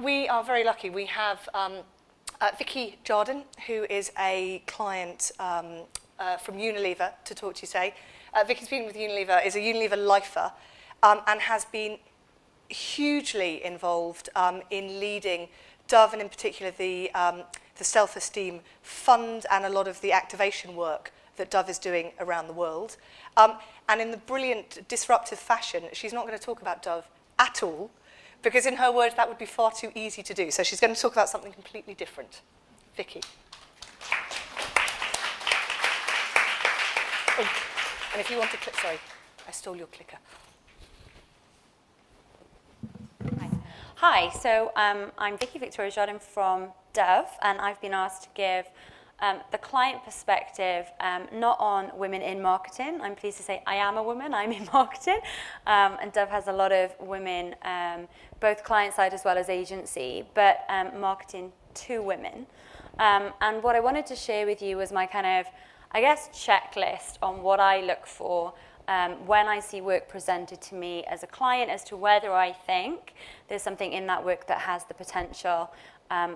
we are very lucky. We have Vicki Sjardin, who is a client from Unilever, to talk to you today. Vicki's been with Unilever, is a Unilever lifer, and has been hugely involved in leading Dove, and in particular the Self-Esteem Fund and a lot of the activation work that Dove is doing around the world. And in the brilliant disruptive fashion, she's not going to talk about Dove at all, because in her words, that would be far too easy to do. So she's going to talk about something completely different. Vicki. Oh, and if you want to click, sorry, I stole your clicker. Hi, so I'm Vicki Sjardin from Dove, and I've been asked to give the client perspective, not on women in marketing. I'm pleased to say I am a woman, I'm in marketing, and Dove has a lot of women, both client side as well as agency, but marketing to women. And what I wanted to share with you was my kind of, I guess, checklist on what I look for when I see work presented to me as a client, as to whether I think there's something in that work that has the potential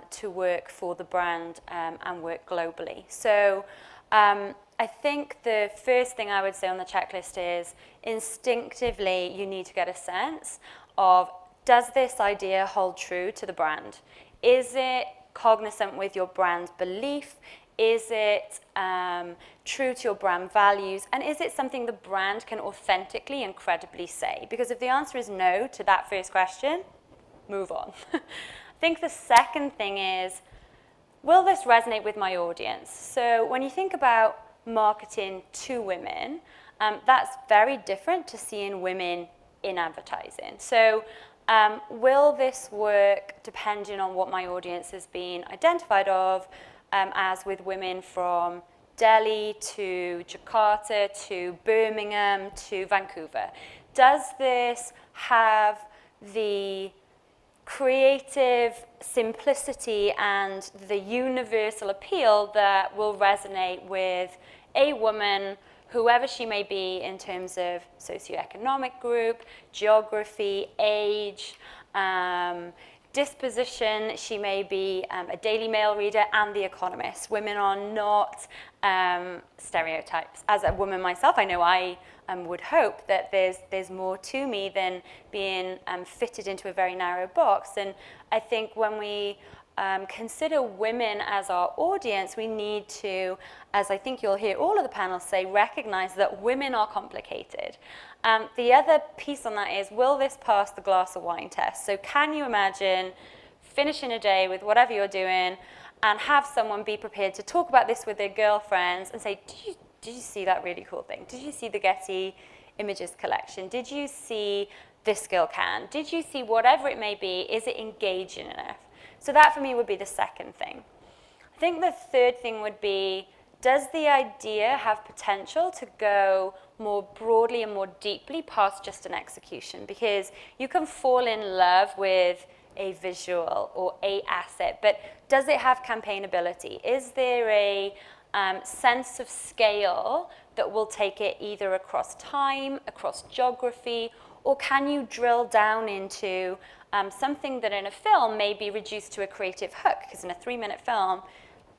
to work for the brand and work globally. So I think the first thing I would say on the checklist is instinctively you need to get a sense of, does this idea hold true to the brand? Is it cognizant with your brand's belief? Is it true to your brand values? And is it something the brand can authentically and credibly say? Because if the answer is no to that first question, move on. I think the second thing is, will this resonate with my audience? So when you think about marketing to women, that's very different to seeing women in advertising. So will this work depending on what my audience has been identified of, as with women from Delhi to Jakarta to Birmingham to Vancouver? Does this have the creative simplicity and the universal appeal that will resonate with a woman, whoever she may be in terms of socioeconomic group, geography, age, disposition? She may be a Daily Mail reader and The Economist. Women are not stereotypes. As a woman myself, I know I would hope that there's more to me than being fitted into a very narrow box. And I think when we consider women as our audience, we need to, as I think you'll hear all of the panels say, recognize that women are complicated. The other piece on that is, will this pass the glass of wine test? So can you imagine finishing a day with whatever you're doing and have someone be prepared to talk about this with their girlfriends and say, did you see that really cool thing? Did you see the Getty Images collection? Did you see this girl can? Did you see whatever it may be? Is it engaging enough? So that for me would be the second thing. I think the third thing would be, does the idea have potential to go more broadly and more deeply past just an execution? Because you can fall in love with a visual or a asset, but does it have campaignability? Is there a sense of scale that will take it either across time, across geography, or can you drill down into something that in a film may be reduced to a creative hook? Because in a 3-minute film,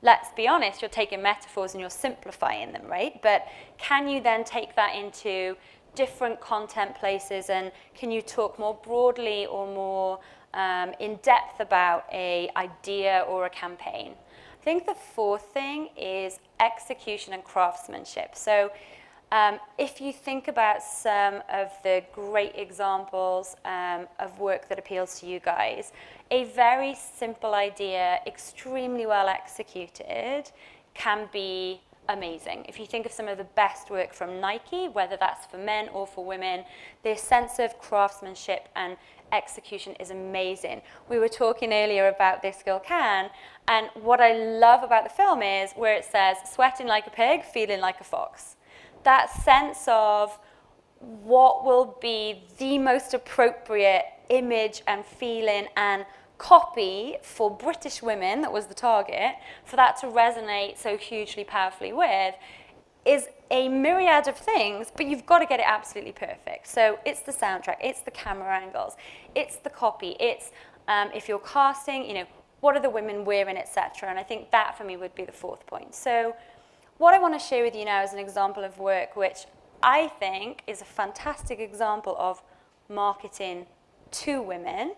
let's be honest, you're taking metaphors and you're simplifying them, right? But can you then take that into different content places, and can you talk more broadly or more in depth about an idea or a campaign? I think the fourth thing is execution and craftsmanship. So if you think about some of the great examples of work that appeals to you guys, a very simple idea, extremely well executed, can be amazing. If you think of some of the best work from Nike, whether that's for men or for women, their sense of craftsmanship and execution is amazing. We were talking earlier about This Girl Can, and what I love about the film is where it says, sweating like a pig, feeling like a fox. That sense of what will be the most appropriate image and feeling and copy for British women, that was the target, for that to resonate so hugely powerfully with, is a myriad of things, but you've got to get it absolutely perfect. So it's the soundtrack, it's the camera angles, it's the copy, it's If you're casting, what are the women wearing, etc. And I think that for me would be the fourth point. So what I want to share with you now is an example of work which I think is a fantastic example of marketing to women,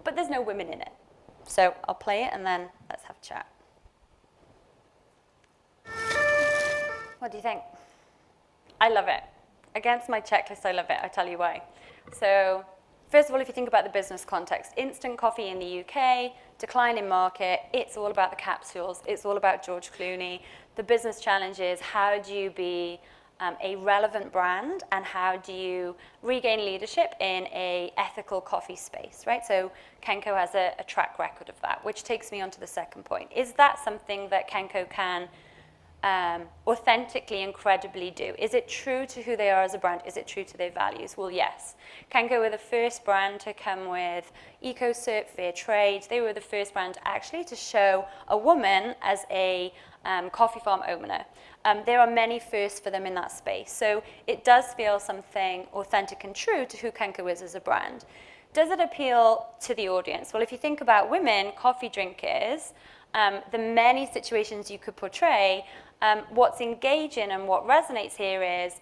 but there's no women in it. So I'll play it and then let's have a chat. What do you think? I love it. Against my checklist, I love it. I'll tell you why. So first of all, if you think about the business context, instant coffee in the UK, decline in market, it's all about the capsules, it's all about George Clooney. The business challenge is how do you be a relevant brand and how do you regain leadership in a ethical coffee space, right? So Kenko has a track record of that, which takes me on to the second point. Is that something that Kenko can authentically, incredibly do? Is it true to who they are as a brand? Is it true to their values? Well, yes. Kenko were the first brand to come with EcoCert, Fair Trade. They were the first brand actually to show a woman as a coffee farm owner. There are many firsts for them in that space. So it does feel something authentic and true to who Kenko is as a brand. Does it appeal to the audience? Well, if you think about women, coffee drinkers, the many situations you could portray, what's engaging and what resonates here is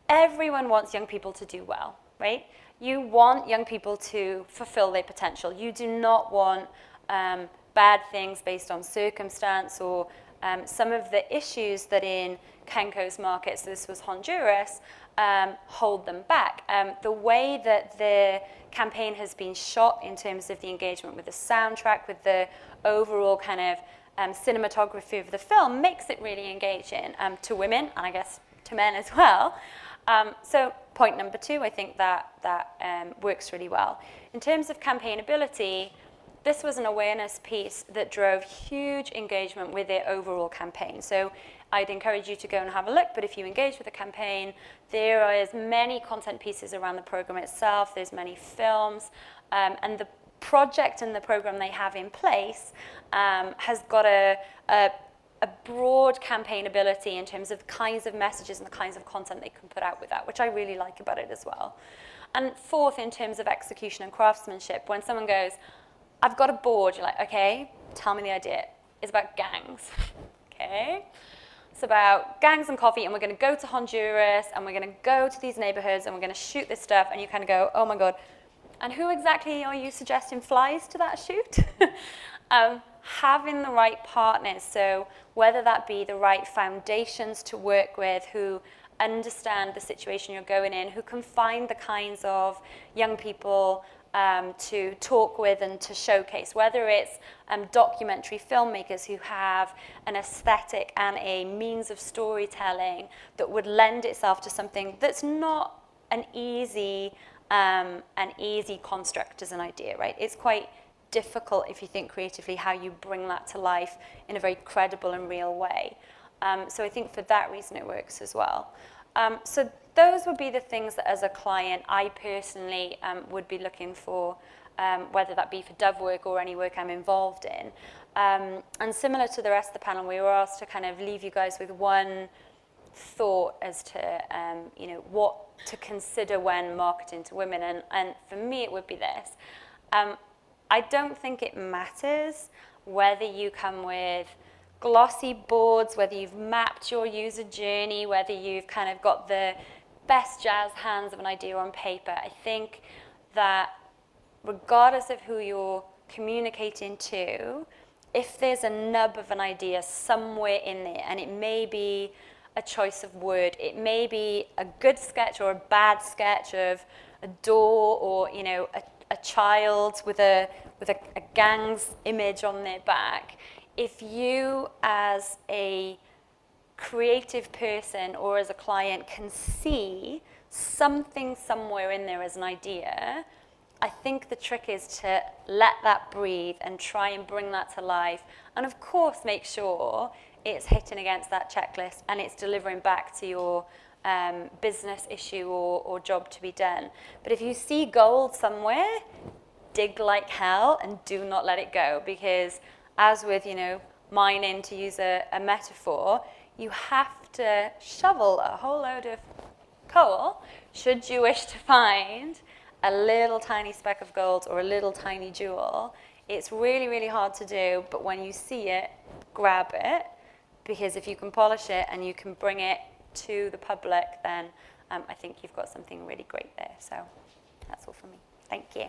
everyone wants young people to do well, right? You want young people to fulfill their potential. You do not want bad things based on circumstance or some of the issues that in Kenko's market, so this was Honduras, hold them back. The way that the campaign has been shot in terms of the engagement with the soundtrack, with the overall kind of cinematography of the film makes it really engaging to women, and I guess to men as well. So point number two, I think that works really well. In terms of campaignability, this was an awareness piece that drove huge engagement with their overall campaign. So I'd encourage you to go and have a look, but if you engage with the campaign, there is many content pieces around the program itself, there's many films, and the project and the program they have in place has got a broad campaignability in terms of the kinds of messages and the kinds of content they can put out with that, which I really like about it as well. And fourth, in terms of execution and craftsmanship, when someone goes, I've got a board, you're like, okay, tell me the idea. It's about gangs, okay? It's about gangs and coffee, and we're going to go to Honduras, and we're going to go to these neighborhoods, and we're going to shoot this stuff, and you kind of go, oh my God. And who exactly are you suggesting flies to that shoot? Having the right partners, so whether that be the right foundations to work with who understand the situation you're going in, who can find the kinds of young people to talk with and to showcase, whether it's documentary filmmakers who have an aesthetic and a means of storytelling that would lend itself to something that's not an easy construct as an idea, right? It's quite difficult if you think creatively how you bring that to life in a very credible and real way. So I think for that reason it works as well. So those would be the things that as a client I personally would be looking for, whether that be for Dove work or any work I'm involved in. And similar to the rest of the panel, we were asked to kind of leave you guys with one thought as to what to consider when marketing to women, and for me it would be this. I don't think it matters whether you come with glossy boards, whether you've mapped your user journey, whether you've kind of got the best jazz hands of an idea on paper. I think that regardless of who you're communicating to, if there's a nub of an idea somewhere in there, and it may be a choice of word, it may be a good sketch or a bad sketch of a door or a child with a gang's image on their back. If you as a creative person or as a client can see something somewhere in there as an idea, I think the trick is to let that breathe and try and bring that to life, and of course make sure it's hitting against that checklist and it's delivering back to your business issue or job to be done. But if you see gold somewhere, dig like hell and do not let it go, because as with mining, to use a metaphor, you have to shovel a whole load of coal should you wish to find a little tiny speck of gold or a little tiny jewel. It's really, really hard to do, but when you see it, grab it, because if you can polish it and you can bring it to the public, then I think you've got something really great there. So that's all for me. Thank you.